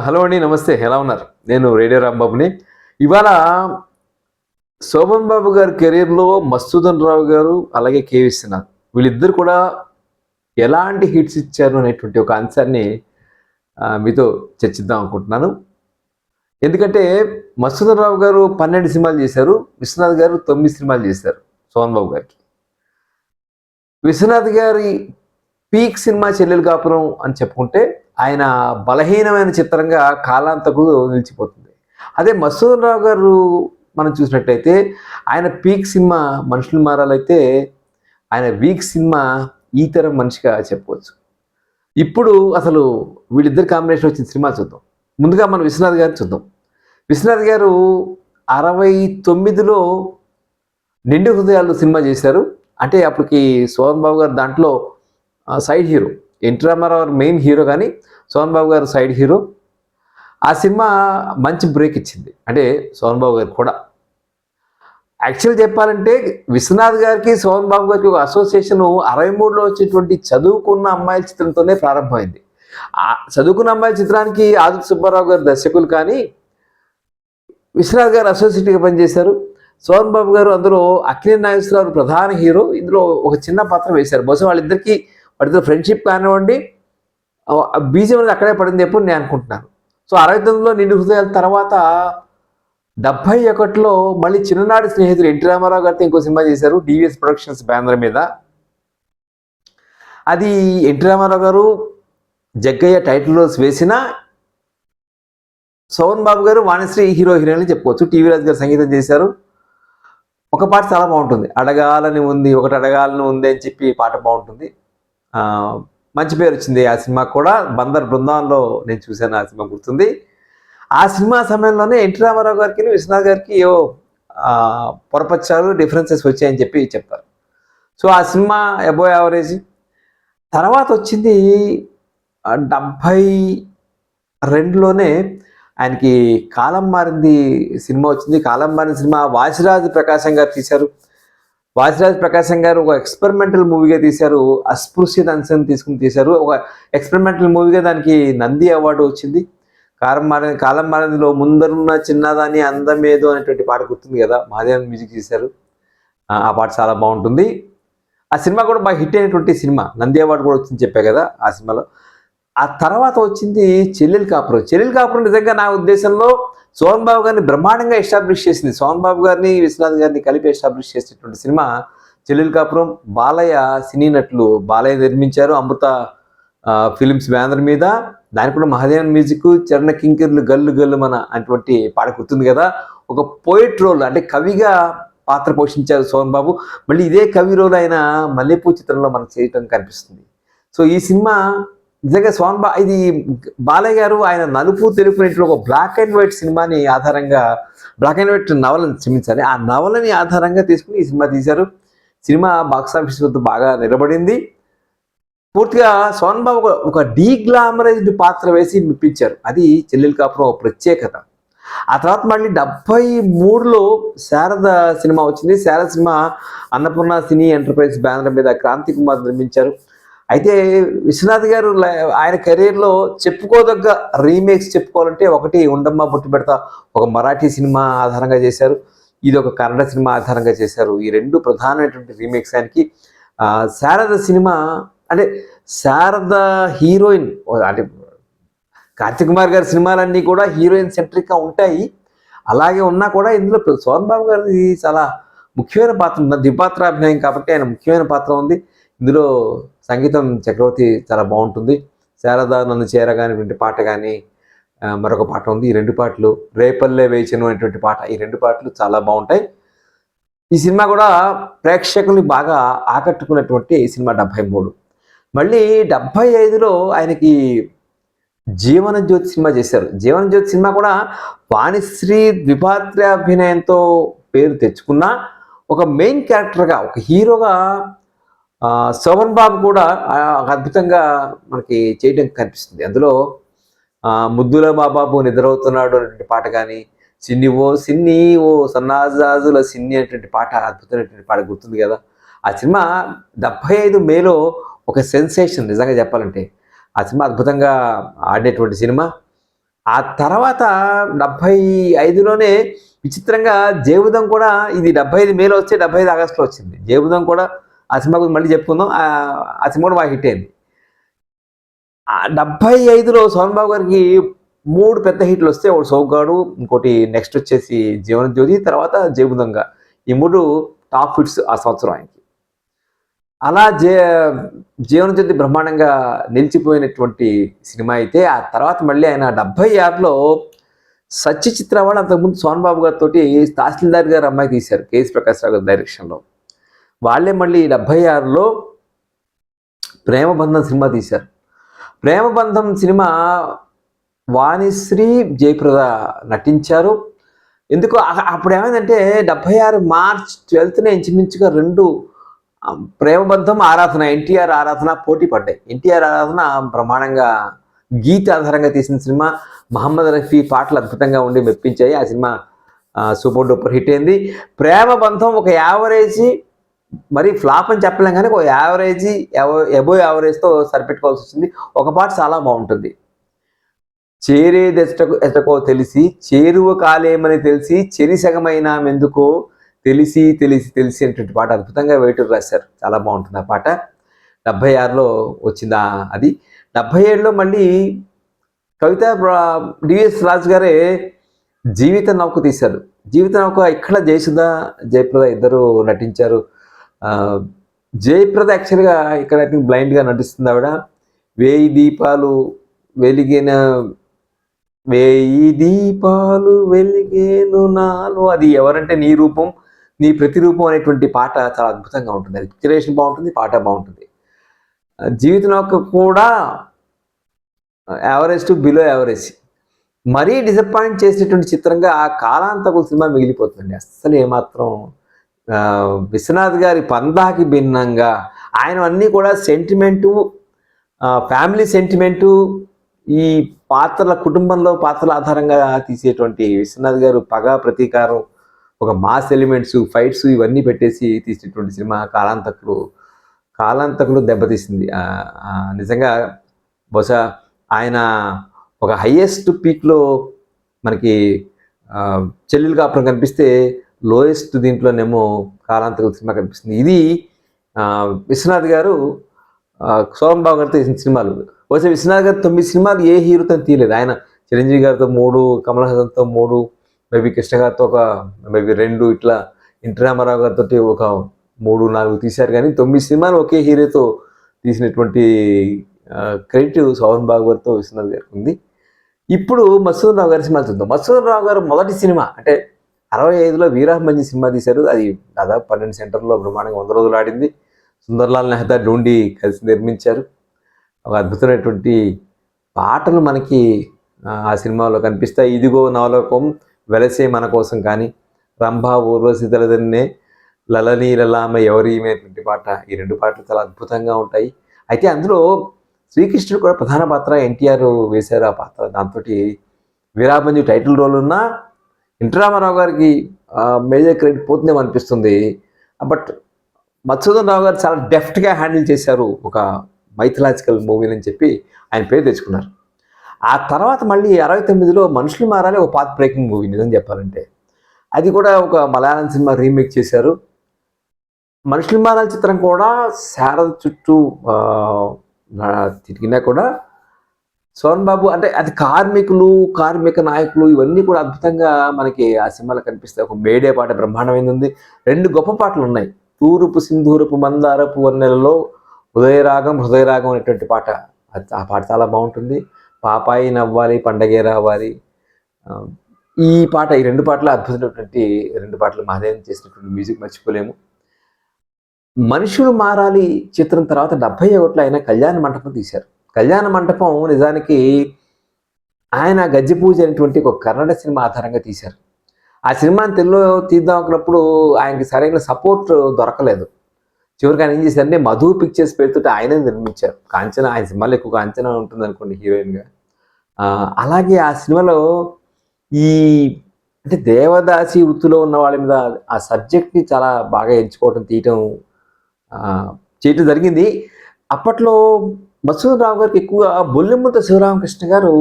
Hello అండి. నమస్తే. ఎలా ఉన్నారు? నేను రేడియో రాంబాబుని. ఇవాళ శోభన్ బాబు గారి కెరీర్‌లో మధుసూదన్ రావు గారు, అలాగే కె. విశ్వనాథ్ వీళ్ళిద్దరు కూడా ఎలాంటి హిట్స్ ఇచ్చారు అనేటువంటి ఒక అంశాన్ని మీతో చర్చిద్దాం అనుకుంటున్నాను. ఎందుకంటే మధుసూదన్ రావు గారు 12 సినిమాలు చేశారు. విశ్వనాథ్ గారు 9 సినిమాలు చేశారు శోభన్ బాబు గారికి. విశ్వనాథ్ గారి పీక్ సినిమా చెల్లెలు కాపురం అని చెప్పుకుంటే ఆయన బలహీనమైన చిత్రంగా కాలాంతకు నిలిచిపోతుంది. అదే మధుసూదన్ రావు గారు మనం చూసినట్టయితే ఆయన పీక్ సినిమా మనుషులు మారాలైతే ఆయన వీక్ సినిమా ఈ తరం మనిషిగా చెప్పుకోవచ్చు. ఇప్పుడు అసలు వీళ్ళిద్దరు కాంబినేషన్ వచ్చిన సినిమా చూద్దాం. ముందుగా మనం విశ్వనాథ్ గారిని చూద్దాం. విశ్వనాథ్ గారు 69లో నిండు హృదయాలు సినిమా చేశారు. అంటే అప్పటికి శోభన్ బాబు గారు దాంట్లో side hero. NT Rama Rao main hero, కానీ శోభన్ బాబు గారు సైడ్ హీరో. ఆ సినిమా మంచి బ్రేక్ ఇచ్చింది, అంటే శోభన్ బాబు గారికి కూడా. యాక్చువల్ చెప్పాలంటే విశ్వనాథ్ గారికి శోభన్ బాబు గారికి ఒక అసోసియేషన్ 63లో వచ్చేటువంటి చదువుకున్న అమ్మాయిల చిత్రంతోనే ప్రారంభమైంది. ఆ చదువుకున్న అమ్మాయిల చిత్రానికి ఆదిత్య సుబ్బారావు గారు దర్శకులు, కానీ విశ్వనాథ్ గారు అసోసియేట్గా పనిచేశారు. శోభన్ బాబు గారు అందులో అక్కినేని నాగేశ్వరరావు ప్రధాన హీరో. ఇందులో ఒక చిన్న పాత్ర వేశారు. బహుశా వాళ్ళిద్దరితో ఫ్రెండ్షిప్ కానివ్వండి, బీజం అనేది అక్కడే పడింది ఎప్పుడు నేను అనుకుంటున్నాను. సో 69లో నిండు హృదయాల తర్వాత 71లో మళ్ళీ చిన్ననాటి స్నేహితులు ఎన్టీ రామారావు గారితో ఇంకో సినిమా చేశారు, డివిఎస్ ప్రొడక్షన్స్ బ్యానర్ మీద. అది ఎన్టీ రామారావు గారు జగ్గయ్య టైటిల్ రోల్స్ వేసిన శోభన్ బాబు గారు వాణిశ్రీ హీరో హీరోయిన్ చెప్పుకోవచ్చు. టీవీ రాజు గారు సంగీతం చేశారు. ఒక పాట చాలా బాగుంటుంది, అడగాలని ఉంది ఒకటి అడగాలని ఉంది అని చెప్పి పాట బాగుంటుంది. మంచి పేరు వచ్చింది ఆ సినిమా కూడా. బందర్ బృందావనంలో నేను చూశాను, ఆ సినిమా గుర్తుంది. ఆ సినిమా సమయంలోనే ఎన్టీ రామారావు గారికి విశ్వనాథ్ గారికి ఏవో పొరపచ్చాలు డిఫరెన్సెస్ వచ్చాయని చెప్పి చెప్తారు. సో ఆ సినిమా అబోవ్ యావరేజ్. తర్వాత వచ్చింది 72లోనే ఆయనకి కాలం మారింది సినిమా వచ్చింది. కాలం మారిన సినిమా వాసిరాజ్ ప్రకాశం గారు తీశారు. వాసిరాజ్ ప్రకాశం గారు ఒక ఎక్స్పెరిమెంటల్ మూవీగా తీశారు. అస్పృశ్యత అంశాన్ని తీసుకుని తీశారు. ఒక ఎక్స్పెరిమెంటల్ మూవీగా దానికి నంది అవార్డు వచ్చింది. కాలం మారిందిలో ముందరున్న చిన్నదాని అందమేదో అనేటువంటి పాట గుర్తుంది కదా, మహాదేవన్ మ్యూజిక్ చేశారు. ఆ పాట చాలా బాగుంటుంది. ఆ సినిమా కూడా బాగా హిట్ అయినటువంటి సినిమా, నంది అవార్డు కూడా వచ్చింది చెప్పా కదా ఆ సినిమాలో. ఆ తర్వాత వచ్చింది చెల్లెలు కాపురం. చెల్లెలు కాపురం నిజంగా నా ఉద్దేశంలో శోభన్ బాబు గారిని బ్రహ్మాండంగా ఎస్టాబ్లిష్ చేసింది. శోభన్ బాబు గారిని విశ్వనాథ్ గారిని కలిపి ఎస్టాబ్లిష్ చేసేటువంటి సినిమా చెల్లెలు కాపురం. బాలయ్య సినీ నటులు బాలయ్య నిర్మించారు, అమృత ఫిలిమ్స్ బ్యానర్ మీద. దానికి కూడా మహాదేవన్ మ్యూజిక్, చరణ కింకిర్లు గల్లు గల్లు మన అటువంటి పాట గుర్తుంది కదా. ఒక పోయిట్ రోల్, అంటే కవిగా పాత్ర పోషించారు శోభన్ బాబు. మళ్ళీ ఇదే కవి రోల్ ఆయన మల్లెపూ చిత్రంలో మనకు చేయటం కనిపిస్తుంది. సో ఈ సినిమా నిజంగా ఇది బాలయ్య గారు ఆయన నలుపు తెలుపు ఒక బ్లాక్ అండ్ వైట్ సినిమాని ఆధారంగా, బ్లాక్ అండ్ వైట్ నవలని క్షమించాలి, ఆ నవలని ఆధారంగా తీసుకుని ఈ సినిమా తీశారు. సినిమా బాక్సాఫీస్ వద్ద బాగా నిలబడింది. పూర్తిగా శోభన్ బాబు ఒక డీగ్లామరైజ్డ్ పాత్ర వేసి మెప్పించారు. అది చెల్లెలు కాపురం ఒక ప్రత్యేకత. ఆ తర్వాత మళ్ళీ 73లో శారద సినిమా వచ్చింది. శారద సినిమా అన్నపూర్ణ సినీ ఎంటర్ప్రైజ్ బ్యానర్ మీద క్రాంతి కుమార్ నిర్మించారు. అయితే విశ్వనాథ్ గారు ఆయన కెరీర్లో చెప్పుకోదగ్గ రీమేక్స్ చెప్పుకోవాలంటే ఒకటి ఉండమ్మ బొట్టు పెడతా, ఒక మరాఠీ సినిమా ఆధారంగా చేశారు. ఇది ఒక కన్నడ సినిమా ఆధారంగా చేశారు. ఈ రెండు ప్రధానమైనటువంటి రీమేక్స్ ఆయనకి. శారద సినిమా అంటే శారద హీరోయిన్, అంటే కార్తిక్ కుమార్ గారి సినిమాలన్నీ కూడా హీరోయిన్ సెంట్రిక్గా ఉంటాయి. అలాగే ఉన్నా కూడా ఇందులో శోభన్ బాబు గారిది చాలా ముఖ్యమైన పాత్ర ఉంది. ద్విపాత్రాభినయం కాబట్టి ఆయన ముఖ్యమైన పాత్ర ఉంది ఇందులో. సంగీతం చక్రవర్తి చాలా బాగుంటుంది. శారద నన్ను చేరగానేటువంటి పాట కానీ మరొక పాట ఉంది. ఈ రెండు పాటలు, రేపల్లె వేచను అనేటువంటి పాట, ఈ రెండు పాటలు చాలా బాగుంటాయి. ఈ సినిమా కూడా ప్రేక్షకుల్ని బాగా ఆకట్టుకున్నటువంటి సినిమా 73. మళ్ళీ 75లో ఆయనకి జీవన జ్యోతి సినిమా చేశారు. జీవన జ్యోతి సినిమా కూడా వాణిశ్రీ ద్విపాత్రాభినయంతో పేరు తెచ్చుకున్న ఒక మెయిన్ క్యారెక్టర్గా, ఒక హీరోగా శోభన్ బాబు కూడా అద్భుతంగా మనకి చేయడం కనిపిస్తుంది. అందులో ముద్దుల బాబాబు నిద్రవుతున్నాడు అనేటువంటి పాట కానీ, సిన్ని ఓ సన్నాజాజుల సిన్ని అనేటువంటి పాట, అద్భుతమైనటువంటి పాట గుర్తుంది కదా. ఆ సినిమా 75 మేలో ఒక సెన్సేషన్ నిజంగా చెప్పాలంటే. ఆ సినిమా అద్భుతంగా ఆడినటువంటి సినిమా. ఆ తర్వాత 75లోనే విచిత్రంగా జేబుదం కూడా, ఇది 75 మేలో వచ్చి 75 ఆగస్టులో వచ్చింది. జేబుదం కూడా ఆ సినిమా గురించి మళ్ళీ చెప్పుకుందాం. ఆ సినిమా కూడా బాగా హిట్ అయింది. 75లో సోహన్ బాబు గారికి 3 పెద్ద హిట్లు వస్తే, ఒకటి సోగ్గాడు, ఇంకోటి నెక్స్ట్ వచ్చేసి జీవనజ్యోతి, తర్వాత జేబుదొంగ. ఈ 3 టాప్ హిట్స్ ఆ సంవత్సరం ఆయనకి. అలా జీవనజ్యోతి బ్రహ్మాండంగా నిలిచిపోయినటువంటి సినిమా అయితే, ఆ తర్వాత మళ్ళీ ఆయన 76లో సత్య చిత్ర వాళ్ళు అంతకుముందు సోహన్ బాబు గారితో తహసీల్దార్ గారు అమ్మాయి తీశారు, కేఎస్ ప్రకాష్ రావు గారి డైరెక్షన్లో. వాళ్ళే మళ్ళీ 76లో ప్రేమబంధం సినిమా తీశారు. ప్రేమబంధం సినిమా వాణిశ్రీ జయప్రద నటించారు. ఎందుకో అప్పుడు ఏమైందంటే 76 మార్చ్ 12న ఇంచుమించుగా 2 ప్రేమబంధం, ఆరాధన, ఎన్టీఆర్ ఆరాధన పోటీ పడ్డాయి. ఎన్టీఆర్ ఆరాధన బ్రహ్మాండంగా గీత ఆధారంగా తీసిన సినిమా. మహమ్మద్ రఫీ పాటలు అద్భుతంగా ఉండి మెప్పించాయి. ఆ సినిమా సూపర్ డూపర్ హిట్ అయింది. ప్రేమబంధం ఒక యావరేజీ, మరి ఫ్లాప్ అని చెప్పలేం కానీ ఒక యావరేజీ, ఎబో యావరేజ్తో సరిపెట్టుకోవాల్సి వచ్చింది. ఒక పాట చాలా బాగుంటుంది. చేరేదెటకో తెలిసి చేరువ కాలేమని తెలిసి చెరిసగమైన మెందుకో తెలిసి తెలిసి తెలిసి అనేటువంటి పాట అద్భుతంగా వేటూరు రాశారు. చాలా బాగుంటుంది ఆ పాట. 76లో వచ్చిందా అది. 77లో మళ్ళీ కవిత డివిఎస్ రాజు గారే జీవిత నౌక తీశారు. జీవిత నౌక ఇక్కడ జయసుధ, జయప్రద ఇద్దరు నటించారు. జయప్రద యాక్చువల్గా ఇక్కడ ఐ థింక్ బ్లైండ్గా నటిస్తుంది ఆవిడ. 1000 దీపాలు వెలిగిన 1000 దీపాలు వెలిగేను నాలో, అది ఎవరంటే నీ రూపం, నీ ప్రతిరూపం అనేటువంటి పాట చాలా అద్భుతంగా ఉంటుంది. అది పిక్చరేషన్ బాగుంటుంది, పాట బాగుంటుంది. జీవిత నౌక కూడా యావరేజ్ టు బిలో యావరేజ్. మరీ డిసప్పాయింట్ చేసేటువంటి చిత్రంగా ఆ కాలాంతకు సినిమా మిగిలిపోతుంది. అస్సలు ఏమాత్రం విశ్వనాథ్ గారి పందాకి భిన్నంగా ఆయన అన్నీ కూడా సెంటిమెంటు, ఫ్యామిలీ సెంటిమెంటు, ఈ పాత్రల కుటుంబంలో పాత్రల ఆధారంగా తీసేటువంటి విశ్వనాథ్ గారు పగ, ప్రతీకారం, ఒక మాస్ ఎలిమెంట్స్, ఫైట్స్ ఇవన్నీ పెట్టేసి తీసేటువంటి సినిమా కాలాంతకులు దెబ్బతీసింది. నిజంగా బహుశా ఆయన ఒక హయ్యెస్ట్ పీక్లో మనకి చెల్లెలు కాపురం కనిపిస్తే, లోయెస్ట్ దీంట్లోనేమో కాలాంతకులు సినిమా కనిపిస్తుంది. ఇది విశ్వనాథ్ గారు సోహన్ బాబు గారితో తీసిన సినిమాలు. బహుశా విశ్వనాథ్ గారు 9 సినిమాలు ఏ హీరోతో తీయలేదు. ఆయన చిరంజీవి గారితో 3, కమల్ హాసన్తో 3, మేబీ కృష్ణ గారితో ఒక మేబీ 2, ఇట్లా ఎన్టీ రామారావు గారితో ఒక 3, 4 తీశారు. కానీ 9 సినిమాలు ఒకే హీరోతో తీసినటువంటి క్రెడిట్ సోహన్ బాబు గారితో విశ్వనాథ్ గారికి ఉంది. ఇప్పుడు మసూదన్ రావు గారి సినిమా చూద్దాం. మసూదన్ రావు గారు మొదటి సినిమా అంటే 65లో వీరాహ్మంజి సినిమా తీశారు. అది దాదాపు 12 సెంటర్లో బ్రహ్మాండంగా 100 రోజులు ఆడింది. సుందర్లాల్ నెహ్తా, డూండి కలిసి నిర్మించారు. ఒక అద్భుతమైనటువంటి పాటలు మనకి ఆ సినిమాలో కనిపిస్తాయి. ఇదిగో నవలోకం, వెలసే మన కోసం, కానీ రంభా ఊర్వశి తలదన్నే, లలనీ లలామ ఎవరీమైనటువంటి పాట, ఈ 2 పాటలు చాలా అద్భుతంగా ఉంటాయి. అయితే అందులో శ్రీకృష్ణుడు కూడా ప్రధాన పాత్ర ఎన్టీఆర్ వేశారు ఆ పాత్ర. దాంతో వీరాభంజు టైటిల్ రోల్ ఉన్నా ఎన్టీ రామారావు గారికి మేజర్ క్రెడిట్ పోతుందేమో అనిపిస్తుంది. బట్ మధుసూదన్ రావు గారు చాలా డెఫ్ట్గా హ్యాండిల్ చేశారు ఒక మైథలాజికల్ మూవీని అని చెప్పి ఆయన పేరు తెచ్చుకున్నారు. ఆ తర్వాత మళ్ళీ 69లో మనుషులు మారాలి ఒక పాత్ బ్రేకింగ్ మూవీ నిజం చెప్పాలంటే. అది కూడా ఒక మలయాళం సినిమా రీమేక్ చేశారు. మనుషులు మారాలి చిత్రం కూడా శారద చుట్టూ తిరిగినా కూడా సోహన్ బాబు అంటే అది కార్మిక నాయకులు ఇవన్నీ కూడా అద్భుతంగా మనకి ఆ సినిమాలో కనిపిస్తాయి. ఒక మేడే పాట బ్రహ్మాండమైంది ఉంది. 2 గొప్ప పాటలు ఉన్నాయి. తూరుపు సింధూరపు మందారపు వన్నెలలో హృదయరాగం అనేటువంటి పాట, ఆ పాట చాలా బాగుంటుంది. పాపాయి నవ్వాలి పండగే రావాలి, ఈ పాట, ఈ 2 పాటలు అద్భుతమైనటువంటి 2 పాటలు. మహాదేవన్ చేసినటువంటి మ్యూజిక్ మర్చిపోలేము. మనుషులు మారాలి చిత్రం తర్వాత 71లో ఆయన కళ్యాణ మంటపం తీశారు. కళ్యాణ మంటపం నిజానికి ఆయన గజ్జి పూజ అనేటువంటి ఒక కన్నడ సినిమా ఆధారంగా తీశారు. ఆ సినిమాని తెలుగులో తీద్దాం అనుకున్నప్పుడు ఆయనకి సరైన సపోర్ట్ దొరకలేదు. చివరికి ఆయన ఏం చేశారంటే మధు పిక్చర్స్ పేరుతో ఆయనే నిర్మించారు. కాంచన, ఆయన సినిమాలో ఎక్కువ కాంచన ఉంటుంది అనుకోండి హీరోయిన్గా. అలాగే ఆ సినిమాలో ఈ అంటే దేవదాసి వృత్తిలో ఉన్న వాళ్ళ మీద ఆ సబ్జెక్ట్ని చాలా బాగా ఎంచుకోవడం, చేయటం జరిగింది. అప్పట్లో మధుసూదన్ రావు గారికి ఎక్కువ బొల్లెముద్ద శివరామకృష్ణ గారు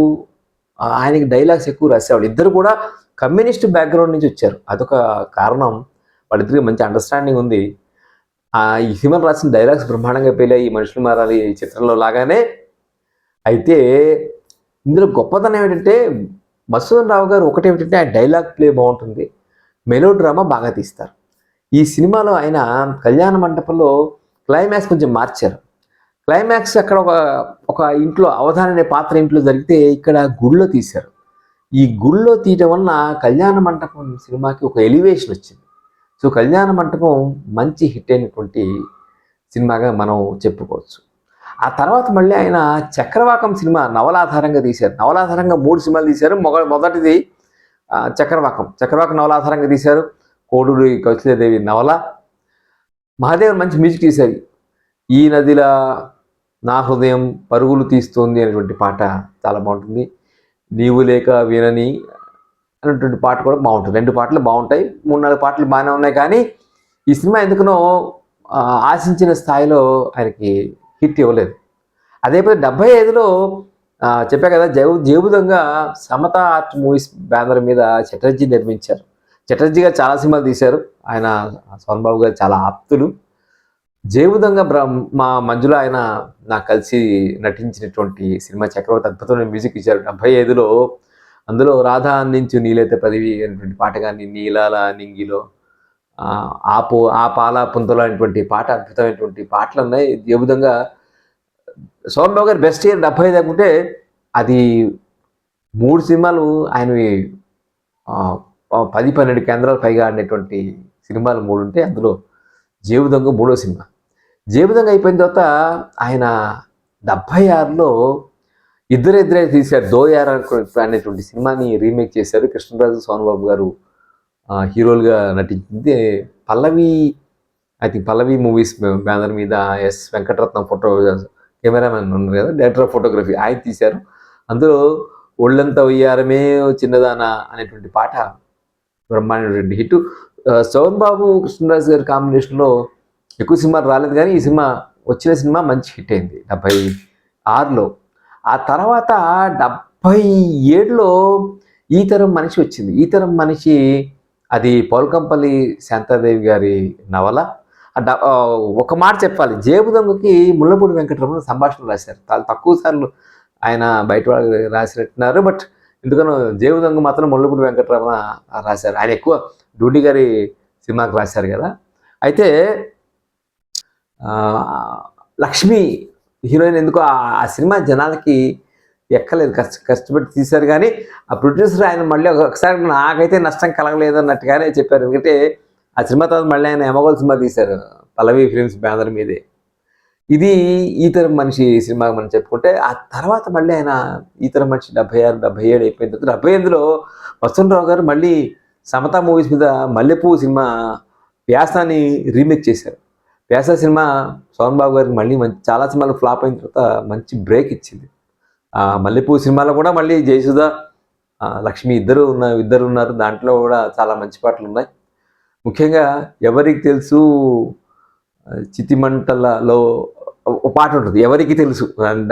ఆయనకి డైలాగ్స్ ఎక్కువ రాసేవాళ్ళు. ఇద్దరు కూడా కమ్యూనిస్ట్ బ్యాక్గ్రౌండ్ నుంచి వచ్చారు. అదొక కారణం. వాళ్ళిద్దరికి మంచి అండర్స్టాండింగ్ ఉంది. ఈ సినిమాలో రాసిన డైలాగ్స్ బ్రహ్మాండంగా పేలాయి. ఈ మనుషులు మారాలి ఈ చిత్రంలో లాగానే. అయితే ఇందులో గొప్పతనం ఏంటంటే మధుసూదన్ రావు గారు ఒకటేమిటంటే ఆయన డైలాగ్ ప్లే బాగుంటుంది, మెలో డ్రామా బాగా తీస్తారు. ఈ సినిమాలో ఆయన కళ్యాణ మండపంలో క్లైమాక్స్ కొంచెం మార్చారు. క్లైమాక్స్ అక్కడ ఒక ఇంట్లో అవధాన్ అనే పాత్ర ఇంట్లో జరిగితే ఇక్కడ గుడిలో తీశారు. ఈ గుడిలో తీయటం వలన కళ్యాణ మంటపం సినిమాకి ఒక ఎలివేషన్ వచ్చింది. సో కళ్యాణ మంటపం మంచి హిట్ అయినటువంటి సినిమాగా మనం చెప్పుకోవచ్చు. ఆ తర్వాత మళ్ళీ ఆయన చక్రవాకం సినిమా నవలాధారంగా తీశారు. నవలాధారంగా 3 సినిమాలు తీశారు. మొదటిది చక్రవాకం నవలాధారంగా తీశారు. కోడూరి కౌశల్యాదేవి నవల. మహాదేవన్ మంచి మ్యూజిక్ తీశారు. ఈ నదిలా నా హృదయం పరుగులు తీస్తోంది అనేటువంటి పాట చాలా బాగుంటుంది. నీవు లేక వినని అనేటువంటి పాట కూడా బాగుంటుంది. 2 పాటలు బాగుంటాయి. 3-4 పాటలు బాగానే ఉన్నాయి. కానీ ఈ సినిమా ఎందుకునో ఆశించిన స్థాయిలో ఆయనకి హిట్ ఇవ్వలేదు. అదేపోతే 75లో చెప్పా కదా, జేబుదొంగ సమత ఆర్ట్ మూవీస్ బ్యానర్ మీద చటర్జీ నిర్మించారు. చటర్జీ గారు చాలా సినిమాలు తీశారు. ఆయన సోహన్ బాబు గారు చాలా ఆప్తులు. జేబుదొంగ మా మధ్యలో ఆయన నాకు కలిసి నటించినటువంటి సినిమా చక్రవర్తి అద్భుతమైన మ్యూజిక్ ఇచ్చారు 75లో. అందులో రాధా అందించు నీలైతే పదవి అనేటువంటి పాట కానీ, నీలాల నింగిలో ఆ పాల పుంతలో అనేటువంటి పాట, అద్భుతమైనటువంటి పాటలు ఉన్నాయి. జేబుదొంగ సోహన్ బాబు గారు బెస్ట్ ఇయర్ 75 అనుకుంటే అది 3 సినిమాలు ఆయనవి 10-12 కేంద్రాలు పైగా ఆడినటువంటి సినిమాలు 3 ఉంటే అందులో జేబుదొంగ 3వ సినిమా. జేబుదొంగ అయిపోయిన తర్వాత ఆయన 76లో ఇద్దరే తీశారు. దోయార్ అనేటువంటి సినిమాని రీమేక్ చేశారు. కృష్ణరాజు, సోహన్ బాబు గారు హీరోలుగా నటించింది. పల్లవి మూవీస్ బ్యానర్ మీద ఎస్ వెంకటరత్నం ఫోటో కెమెరామెన్ ఉన్నారు కదా, డైరెక్టర్ ఆఫ్ ఫోటోగ్రఫీ, ఆయన తీశారు. అందులో ఒళ్ళంత ఉయ్యారమే చిన్నదానా అనేటువంటి పాట బ్రహ్మాండమైనటువంటి హిట్. సోహన్ బాబు, కృష్ణరాజు గారి కాంబినేషన్లో ఎక్కువ సినిమాలు రాలేదు, కానీ ఈ సినిమా వచ్చిన సినిమా మంచి హిట్ అయింది 76లో. ఆ తర్వాత 77లో ఈ తరం మనిషి వచ్చింది. ఈ తరం మనిషి అది పౌల్కంపల్లి శాంతాదేవి గారి నవల. ఒక మాట చెప్పాలి, జేబుదొంగకి ముళ్ళపూడి వెంకటరమణ సంభాషణ రాశారు. చాలా తక్కువ సార్లు ఆయన బయట వాళ్ళు రాసినట్టున్నారు. బట్ ఎందుకనో జేబుదొంగ మాత్రం ముళ్ళపూడి వెంకటరమణ రాశారు. ఆయన ఎక్కువ డ్యూటీ గారి సినిమాకి రాశారు కదా. అయితే లక్ష్మి హీరోయిన్ ఎందుకో ఆ సినిమా జనాలకి ఎక్కలేదు. కష్టపడి తీశారు, కానీ ఆ ప్రొడ్యూసర్ ఆయన మళ్ళీ ఒకసారి నాకైతే నష్టం కలగలేదు అన్నట్టుగానే చెప్పారు. ఎందుకంటే ఆ సినిమా తర్వాత మళ్ళీ ఆయన ఎమగోల్ సినిమా తీశారు పల్లవి ఫిల్మ్స్ బ్యానర్ మీదే. ఇది ఈ తరం మనిషి సినిమా మనం చెప్పుకుంటే. ఆ తర్వాత మళ్ళీ ఆయన ఈ తరం మనిషి 76, 77 అయిపోయిన తర్వాత 78లో వసంతరావు గారు మళ్ళీ సమతా మూవీస్ మీద మల్లెపువ్వు సినిమా వ్యాసాన్ని రీమేక్ చేశారు. వ్యాస సినిమా సోహన్ బాబు గారికి మళ్ళీ చాలా సినిమాలు ఫ్లాప్ అయిన తర్వాత మంచి బ్రేక్ ఇచ్చింది. మల్లెపువ్వు సినిమాలో కూడా మళ్ళీ జయసుధ, లక్ష్మి ఇద్దరు ఉన్నారు. దాంట్లో కూడా చాలా మంచి పాటలు ఉన్నాయి. ముఖ్యంగా ఎవరికి తెలుసు చితిమంటలలో ఒక పాట ఉంటుంది, ఎవరికి తెలుసు,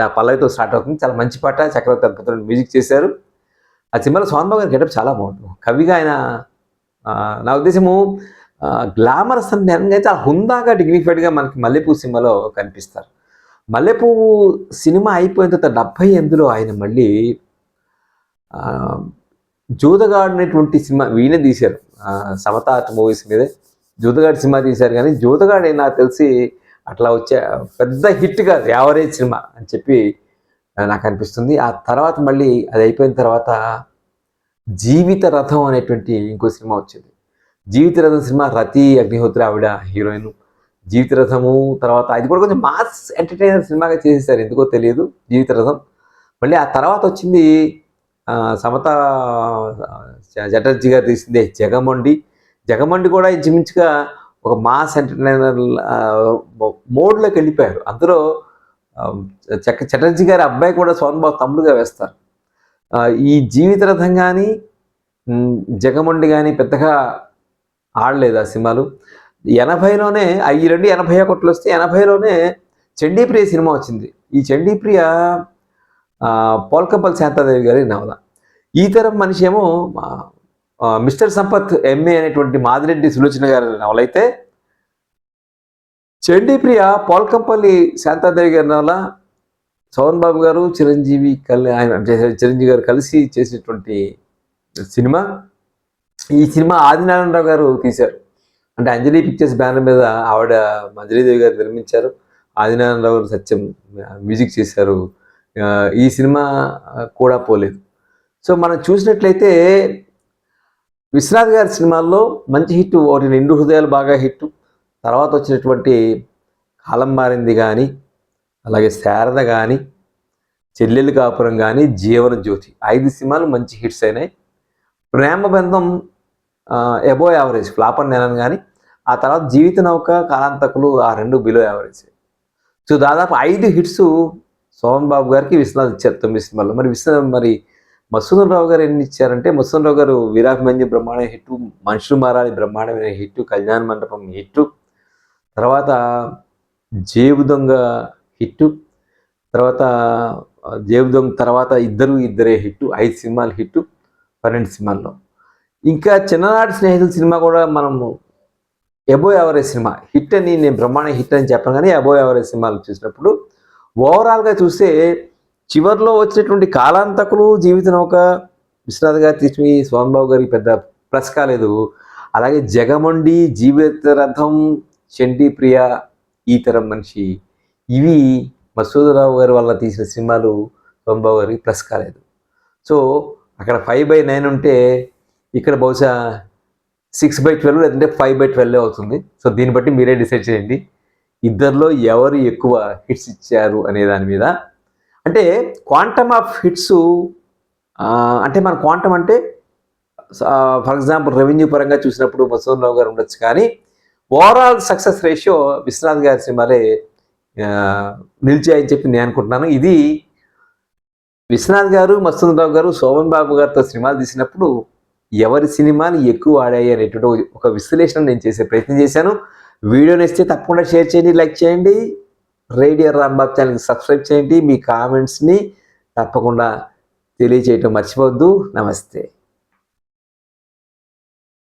ఆ పల్లవితో స్టార్ట్ అవుతుంది. చాలా మంచి పాట. చక్రవర్తి అద్భుతమైన మ్యూజిక్ చేశారు. ఆ సినిమాలో సోహన్ బాబు గారి గెటప్ చాలా బాగుంటుంది. కవిగా ఆయన నా ఉద్దేశము గ్లామరస్ అంటే చాలా హుందాగా డిగ్నిఫైడ్గా మనకి మల్లెపువ్వు సినిమాలో కనిపిస్తారు. మల్లెపువ్వు సినిమా అయిపోయిన తర్వాత 78లో ఆయన మళ్ళీ జూదగాడు అనేటువంటి సినిమా వీణే తీశారు. సమతా ఆర్ట్ మూవీస్ మీదే జూదగాడు సినిమా తీశారు. కానీ జూదగాడు నాకు తెలిసి అట్లా వచ్చే పెద్ద హిట్ కాదు, యావరేజ్ సినిమా అని చెప్పి నాకు అనిపిస్తుంది. ఆ తర్వాత మళ్ళీ అది అయిపోయిన తర్వాత జీవిత రథం అనేటువంటి ఇంకో సినిమా వచ్చింది. జీవిత రథం సినిమా రతి అగ్నిహోత్రి ఆవిడ హీరోయిన్. జీవిత రథము తర్వాత అది కూడా కొంచెం మాస్ ఎంటర్టైనర్ సినిమాగా చేసేసారు, ఎందుకో తెలియదు జీవిత రథం. మళ్ళీ ఆ తర్వాత వచ్చింది సమతా చటర్జీ గారు తీసిందే జగమండి కూడా ఇంచుమించుగా ఒక మాస్ ఎంటర్టైనర్ మోడ్లోకి వెళ్ళిపోయారు. అందులో చటర్జీ గారి అబ్బాయి కూడా సోహన్ బాబు తమ్ముడుగా వేస్తారు. ఈ జీవిత రథం కానీ జగమండి కానీ పెద్దగా ఆడలేదు ఆ సినిమాలు. 80లోనే ఈ 81 వస్తే 80లోనే చండీప్రియ సినిమా వచ్చింది. ఈ చండీప్రియ పౌల్కంపల్లి శాంతాదేవి గారి నవల. ఈ తరం మనిషి ఏమో మిస్టర్ సంపత్ ఎంఏ అనేటువంటి మాదిరెడ్డి సులోచన గారి నవలైతే, చండీప్రియ పోల్కంపల్లి శాంతాదేవి గారి నవల సోహన్ బాబు గారు చిరంజీవి చిరంజీవి గారు కలిసి చేసినటువంటి సినిమా. ఈ సినిమా ఆదినారాయణరావు గారు తీశారు. అంటే అంజలి పిక్చర్స్ బ్యానర్ మీద ఆవిడ అంజలీదేవి గారు నిర్మించారు, ఆదినారాయణరావు గారు సత్యం మ్యూజిక్ చేశారు. ఈ సినిమా కూడా పోలేదు. సో మనం చూసినట్లయితే విశ్వనాథ్ గారి సినిమాల్లో మంచి హిట్ ఒకటి నిండు హృదయాలు బాగా హిట్, తర్వాత వచ్చినటువంటి కాలం మారింది కానీ, అలాగే శారద కానీ, చెల్లెలు కాపురం కానీ, జీవన జ్యోతి 5 సినిమాలు మంచి హిట్స్ అయినాయి. ప్రేమ బంధం ఎబో యావరేజ్ ఫ్లాప్ అని నేను కానీ, ఆ తర్వాత జీవిత నౌక, కాలాంతకులు ఆ 2 బిలో యావరేజ్. సో దాదాపు 5 హిట్స్ సోహన్ బాబు గారికి విశ్వనాథ్ ఇచ్చారు 9 సినిమాల్లో. మరి మధుసూదన్ రావు గారు ఎన్ని ఇచ్చారంటే, మధుసూదన్ రావు గారు వీరాభిమన్యు బ్రహ్మాండమైన హిట్, మనుషులు మారాలి బ్రహ్మాండమైన హిట్, కళ్యాణ మండపం హిట్, తర్వాత జేబు దొంగ హిట్, తర్వాత జేబు దొంగ తర్వాత ఇద్దరే హిట్, 5 సినిమాలు హిట్ 12 సినిమాల్లో. ఇంకా చిన్ననాటి స్నేహితుల సినిమా కూడా మనము ఎబో యావరేజ్ సినిమా హిట్ అని నేను బ్రహ్మాండ హిట్ అని చెప్పను, కానీ ఎబో యావరేజ్ సినిమాలు చూసినప్పుడు ఓవరాల్గా చూస్తే చివరిలో వచ్చినటువంటి కాలాంతకులు, జీవిత నౌక విశ్వనాథ్ గారు తీసి సోహన్ బాబు గారికి పెద్ద ప్లస్ కాలేదు. అలాగే జగమండి, జీవిత రథం, చండీ ప్రియ, ఈ తరం మనిషి, ఇవి మధుసూదనరావు గారి వల్ల తీసిన సినిమాలు సోహన్ బాబు గారికి ప్లస్ కాలేదు. సో అక్కడ 5/9 ఉంటే ఇక్కడ బహుశా 6/12 లేదంటే 5/12 అవుతుంది. సో దీన్ని బట్టి మీరే డిసైడ్ చేయండి ఇద్దరిలో ఎవరు ఎక్కువ హిట్స్ ఇచ్చారు అనే దాని మీద. అంటే క్వాంటమ్ ఆఫ్ హిట్స్ అంటే మన క్వాంటమ్ అంటే ఫర్ ఎగ్జాంపుల్ రెవెన్యూ పరంగా చూసినప్పుడు మధుసూదనరావు గారు ఉండొచ్చు, కానీ ఓవరాల్ సక్సెస్ రేషియో విశ్వనాథ్ గారి సినిమాలే నిలిచాయని చెప్పి నేను అనుకుంటున్నాను. ఇది విశ్వనాథ్ గారు, మధుసూదనరావు గారు సోహన్ బాబు గారితో సినిమాలు తీసినప్పుడు ఎవరి సినిమాలు ఎక్కువ ఆడాయి అనేటువంటి ఒక విశ్లేషణ నేను చేసే ప్రయత్నం చేశాను. వీడియో నచ్చితే తప్పకుండా షేర్ చేయండి, లైక్ చేయండి, రేడియో రాంబాబు ఛానల్కి సబ్స్క్రైబ్ చేయండి. మీ కామెంట్స్ని తప్పకుండా తెలియచేయటం మర్చిపోవద్దు. నమస్తే.